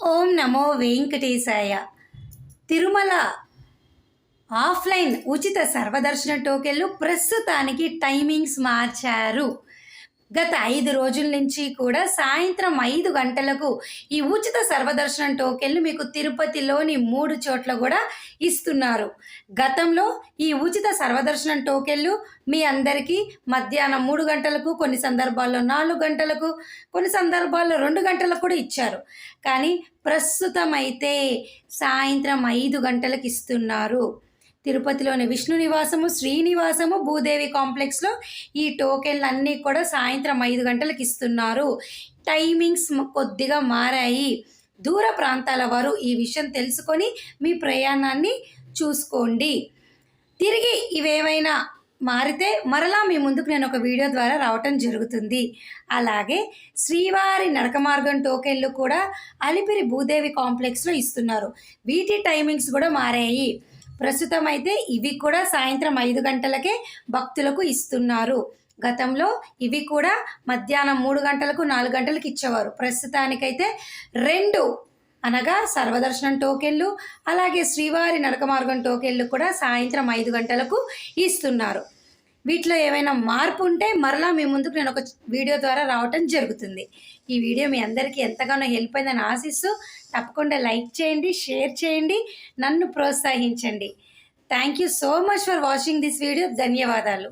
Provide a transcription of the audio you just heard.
ఓం నమో వెంకటేశాయ. Tirumala offline ఉచిత సర్వదర్శన టోకెన్లు ప్రస్తుతానికి టైమింగ్స్ మార్చారు. గత 5 రోజుల నుంచి కూడా సాయంత్రం 5 గంటలకు ఈ ఉచిత సర్వదర్శనం టోకెన్లు మీకు తిరుపతిలోని 3 చోట్ల కూడా ఇస్తున్నారు. గతంలో ఈ ఉచిత సర్వదర్శనం టోకెన్లు మీ అందరికీ మధ్యాహ్నం 3 గంటలకు, కొన్ని సందర్భాల్లో 4 గంటలకు, కొన్ని సందర్భాల్లో 2 గంటలకు కూడా ఇచ్చారు. కానీ ప్రస్తుతం అయితే సాయంత్రం 5 గంటలకు ఇస్తున్నారు. తిరుపతిలోని విష్ణు నివాసము, శ్రీనివాసము, భూదేవి కాంప్లెక్స్లో ఈ టోకెన్లు అన్నీ కూడా సాయంత్రం 5 గంటలకు ఇస్తున్నారు. టైమింగ్స్ కొద్దిగా మారాయి. దూర ప్రాంతాల వారు ఈ విషయం తెలుసుకొని మీ ప్రయాణాన్ని చూసుకోండి. తిరిగి ఇవేమైనా మారితే మరలా మీ ముందుకు నేను ఒక వీడియో ద్వారా రావటం జరుగుతుంది. అలాగే శ్రీవారి నడక మార్గం టోకెన్లు కూడా అలిపిరి భూదేవి కాంప్లెక్స్లో ఇస్తున్నారు. వీటి టైమింగ్స్ కూడా మారాయి. ప్రస్తుతం అయితే ఇవి కూడా సాయంత్రం 5 గంటలకే భక్తులకు ఇస్తున్నారు. గతంలో ఇవి కూడా మధ్యాహ్నం 3 గంటలకు, 4 గంటలకు ఇచ్చేవారు. ప్రస్తుతానికైతే 2 అనగా సర్వదర్శనం టోకెన్లు, అలాగే శ్రీవారి నడక మార్గం టోకెన్లు కూడా సాయంత్రం 5 గంటలకు ఇస్తున్నారు. వీటిలో ఏమైనా మార్పు ఉంటే మరలా మీ ముందుకు నేను ఒక వీడియో ద్వారా రావటం జరుగుతుంది. ఈ వీడియో మీ అందరికీ ఎంతగానో హెల్ప్ అయిందని ఆశిస్తూ తప్పకుండా లైక్ చేయండి, షేర్ చేయండి, నన్ను ప్రోత్సహించండి. Thank you so much for watching this video. ధన్యవాదాలు.